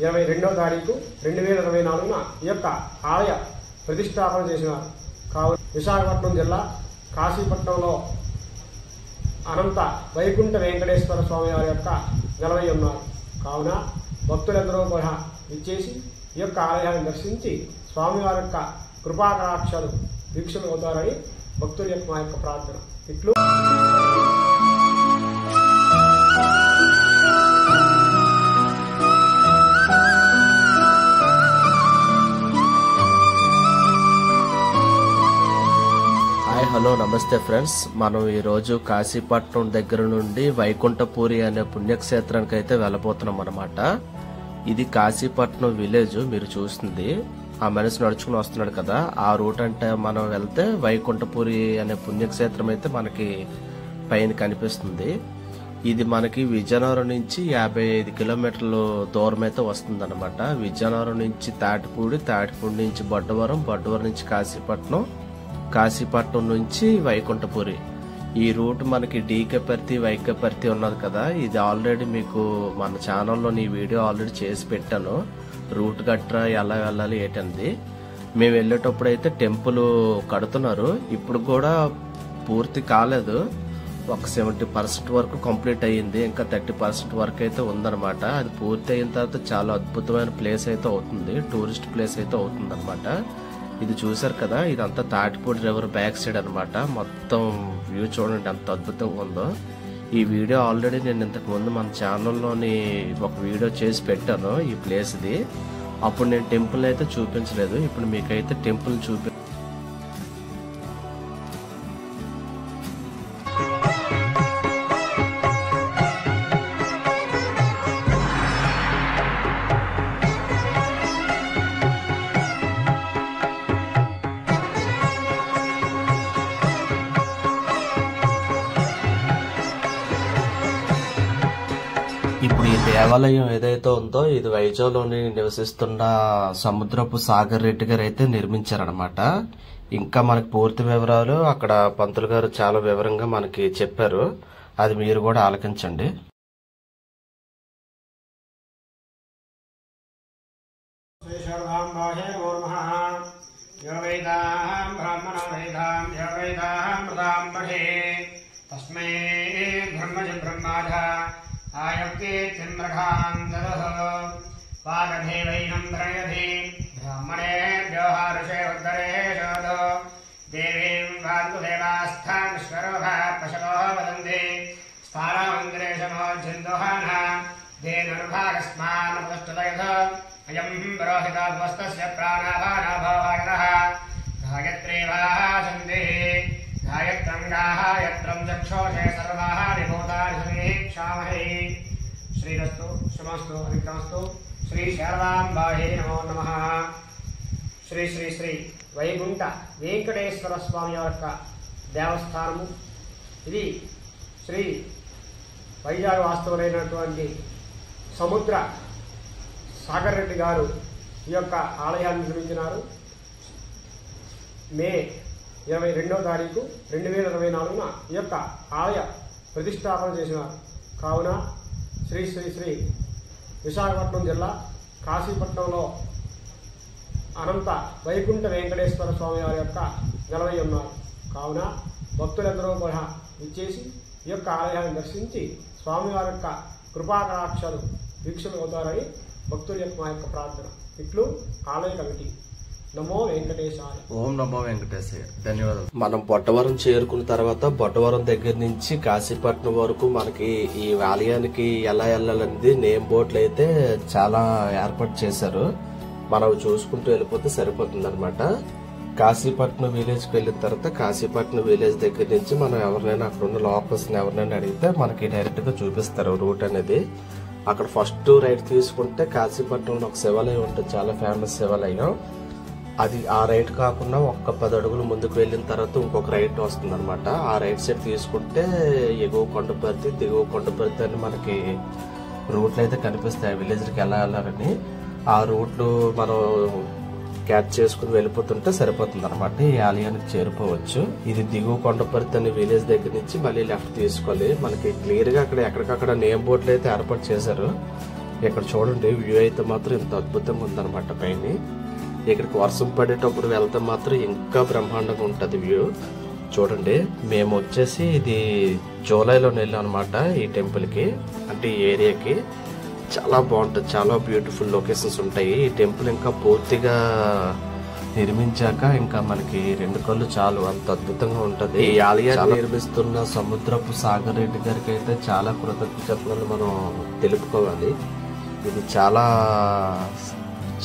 22వ తారీఖు 2024న ఈ యొక్క ఆలయ ప్రతిష్టాపన చేసినారు. కావున విశాఖపట్నం జిల్లా కాశీపట్నంలో అనంత వైకుంఠ వెంకటేశ్వర స్వామి వారి యొక్క నెలవై ఉన్నారు. కావున భక్తులందరూ కూడా విచ్చేసి ఈ యొక్క ఆలయాన్ని దర్శించి స్వామివారి యొక్క కృపాకటాక్షాలు వీక్షలు అవుతారని భక్తుల యొక్క మా యొక్క ప్రార్థన. ఇట్లు హలో నమస్తే ఫ్రెండ్స్, మనం ఈరోజు కాశీపట్నం దగ్గర నుండి వైకుంఠపురి అనే పుణ్యక్షేత్రానికి అయితే వెళ్ళబోతున్నాం అనమాట. ఇది కాశీపట్నం విలేజ్. మీరు చూస్తుంది ఆ మనిషి నడుచుకుని వస్తున్నాడు కదా, ఆ రూట్ అంటే మనం వెళ్తే వైకుంఠపురి అనే పుణ్యక్షేత్రం అయితే మనకి పైన కనిపిస్తుంది. ఇది మనకి విజయనగరం నుంచి 55 కిలోమీటర్లు దూరం అయితే వస్తుంది అనమాట. విజయనగరం నుంచి తాటిపూడి, తాటిపూడి నుంచి బొడ్డవరం, బొడ్డవరం నుంచి కాశీపట్నం, కాశీపట్నం నుంచి వైకుంఠపురి. ఈ రూట్ మనకి డీకేపర్తి, వైకేపర్తి ఉన్నది కదా, ఇది ఆల్రెడీ మీకు మన ఛానల్లో ఈ వీడియో ఆల్రెడీ చేసి పెట్టాను. రూట్ గట్రా ఎలా వెళ్ళాలి ఏంటంది. మేము వెళ్ళేటప్పుడు అయితే టెంపుల్ కడుతున్నారు, ఇప్పుడు కూడా పూర్తి కాలేదు. ఒక 70% వరకు కంప్లీట్ అయ్యింది, ఇంకా 30% వరకు అయితే ఉందన్నమాట. అది పూర్తి అయిన తర్వాత చాలా అద్భుతమైన ప్లేస్ అయితే అవుతుంది, టూరిస్ట్ ప్లేస్ అయితే అవుతుంది అనమాట. ఇది చూసారు కదా, ఇదంతా తాటిపూడి రివర్ బ్యాక్ సైడ్ అనమాట. మొత్తం వ్యూ చూడండి ఎంత అద్భుతంగా ఉందో. ఈ వీడియో ఆల్రెడీ నేను ఇంతకు ముందు మన ఛానల్లోని ఒక వీడియో చేసి పెట్టాను ఈ ప్లేస్ది. అప్పుడు నేను టెంపుల్ అయితే చూపించలేదు, ఇప్పుడు మీకైతే టెంపుల్ ఇప్పుడు ఈ దేవాలయం ఏదైతే ఉందో ఇది వైజాగ్లోని నివసిస్తున్న సముద్రపు సాగర్ రెడ్డి గారు అయితే నిర్మించారనమాట. ఇంకా మనకి పూర్తి వివరాలు అక్కడ పంతులు గారు చాలా వివరంగా మనకి చెప్పారు, అది మీరు కూడా ఆలకించండి. आयक्ते चन्द्रखान्दरः पादधेवैनं धरयधि ब्राह्मणेभ्यो हर्षे उद्धरेषोदो देवीं वाग्देवास्थानीश्वरोः पशवो वदन्ति स्थानमन्दिरेशनो झिन्दोहानः धेनुर्भागस्मान्पदष्टलयः अयं पुरोहितो भवस्तस्य प्राणापानभवायनः गायत्री वासन्तिः गायत्रं गायत्रं चक्षोषे सर्वाः निभूतानि समीक्षामहे. श्रीरस्तु शुभमस्तु अनिष्टमस्तु. श्री शारदांबायै नमो नमः. శ్రీ శ్రీ శ్రీ వైకుంఠ వెంకటేశ్వర స్వామి యొక్క దేవస్థానము ఇది. శ్రీ వైజాగ్ వాస్తవులైనటువంటి సముద్ర సాగర్ రెడ్డి గారు ఈ యొక్క ఆలయాన్ని నిర్మించినారు. మే 22వ తారీఖు 2024న ఈ యొక్క ఆలయ ప్రతిష్టాపన చేసినారు. కావున శ్రీ శ్రీ శ్రీ విశాఖపట్నం జిల్లా కాశీపట్నంలో అనంత వైకుంఠ వెంకటేశ్వర స్వామి వారి యొక్క నెలవై ఉన్నారు. కావున భక్తులందరూ కూడా విచ్చేసి ఈ యొక్క ఆలయాన్ని దర్శించి స్వామివారి యొక్క కృపాకటాక్షాలు వీక్షలు అవుతారని భక్తుల యొక్క మా యొక్క ప్రార్థన. ఇట్లు ఆలయ కమిటీ. నమో వెంకటేశాయ. ఓం నమో వెంకటేశాయ. ధన్యవాదాలు. మనం బొట్టవరం చేరుకున్న తర్వాత బొట్టవరం దగ్గర నుంచి కాశీపట్నం వరకు మనకి ఈ ఆలయానికి ఎలా వెళ్ళాలనేది నేమ్ బోర్డులు అయితే చాలా ఏర్పాటు చేశారు. మనం చూసుకుంటూ వెళ్ళిపోతే సరిపోతుంది అనమాట. కాశీపట్నం విలేజ్ కి వెళ్ళిన తర్వాత కాశీపట్నం విలేజ్ దగ్గర నుంచి మనం ఎవరినైనా అక్కడ ఉన్న లోకల్స్ ఎవరినైనా అడిగితే మనకి డైరెక్ట్ గా చూపిస్తారు రూట్ అనేది. అక్కడ ఫస్ట్ రైట్ తీసుకుంటే కాశీపట్నంలో ఒక శివాలయం ఉంటుంది, చాలా ఫేమస్ శివాలయం. అది ఆ రైట్ కాకుండా ఒక్క 10 అడుగులు ముందుకు వెళ్ళిన తర్వాత ఇంకొక రైట్ వస్తుంది అనమాట. ఆ రైట్ సైడ్ తీసుకుంటే ఎగువ కొండపర్తి, దిగువ కొండపర్తి అని మనకి రూట్లు అయితే కనిపిస్తాయి విలేజ్కి ఎలా వెళ్ళాలని. ఆ రూట్లు మనం క్యాచ్ చేసుకుని వెళ్ళిపోతుంటే సరిపోతుంది అనమాట, ఈ ఆలయానికి చేరుకోవచ్చు. ఇది దిగువ కొండపర్తి అనే విలేజ్ దగ్గర నుంచి మళ్ళీ లెఫ్ట్ తీసుకోవాలి. మనకి క్లియర్ గా అక్కడ ఎక్కడికక్కడ నేమ్ బోర్డులు అయితే ఏర్పాటు చేశారు. ఇక్కడ చూడండి వ్యూ అయితే మాత్రం ఇంత అద్భుతంగా ఉందన్నమాట పైన. ఇక్కడికి వర్షం పడేటప్పుడు వెళ్తే మాత్రం ఇంకా బ్రహ్మాండంగా ఉంటుంది వ్యూ. చూడండి మేము వచ్చేసి ఇది జూలైలో వెళ్ళాం అనమాట ఈ టెంపుల్కి, అంటే ఈ ఏరియాకి. చాలా బాగుంటుంది, చాలా బ్యూటిఫుల్ లొకేషన్స్ ఉంటాయి. ఈ టెంపుల్ ఇంకా పూర్తిగా నిర్మించాక ఇంకా మనకి 2 కళ్ళు చాలు, అంత అద్భుతంగా ఉంటది. ఈ ఆలయాన్ని నిర్మిస్తున్న సముద్రపు సాగర్ రెడ్డి గారికి అయితే చాలా కృతజ్ఞతలు మనం తెలుపుకోవాలి. ఇది చాలా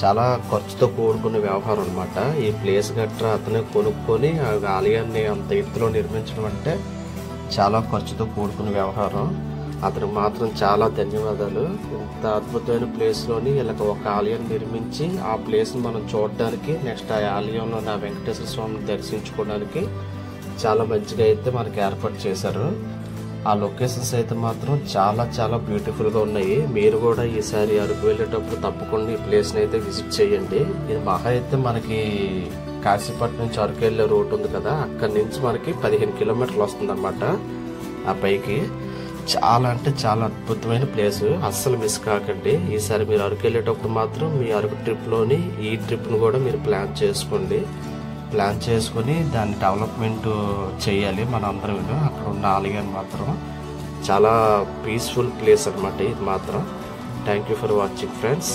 చాలా ఖర్చుతో కూడుకున్న వ్యవహారం అనమాట. ఈ ప్లేస్ గట్రా అతనే కొనుక్కొని ఆ ఆలయాన్ని అంత ఎత్తులో నిర్మించడం అంటే చాలా ఖర్చుతో కూడుకున్న వ్యవహారం. అతనికి మాత్రం చాలా ధన్యవాదాలు. ఇంత అద్భుతమైన ప్లేస్లోని ఇలా ఒక ఆలయాన్ని నిర్మించి ఆ ప్లేస్ని మనం చూడడానికి, నెక్స్ట్ ఆ ఆలయంలో నా వెంకటేశ్వర స్వామిని దర్శించుకోవడానికి చాలా మంచిగా అయితే మనకి ఏర్పాటు చేశారు. ఆ లొకేషన్స్ అయితే మాత్రం చాలా చాలా బ్యూటిఫుల్గా ఉన్నాయి. మీరు కూడా ఈసారి అరకు వెళ్ళేటప్పుడు తప్పకుండా ఈ ప్లేస్ని అయితే విజిట్ చేయండి. ఇది మహా అయితే మనకి కాశీపట్నం నుంచి అరకు వెళ్ళే రూట్ ఉంది కదా, అక్కడి నుంచి మనకి 15 కిలోమీటర్లు వస్తుంది అనమాట ఆ పైకి. చాలా అంటే చాలా అద్భుతమైన ప్లేస్, అస్సలు మిస్ కాకండి. ఈసారి మీరు అరకు వెళ్ళేటప్పుడు మాత్రం మీ అరకు ట్రిప్లోని ఈ ట్రిప్ను కూడా మీరు ప్లాన్ చేసుకోండి. ప్లాన్ చేసుకుని దాన్ని డెవలప్మెంట్ చేయాలి మన అందరం. అక్కడ ఉన్న ఆలయాన్ని మాత్రం చాలా పీస్ఫుల్ ప్లేస్ అనమాట ఇది మాత్రం. Thank you for watching friends.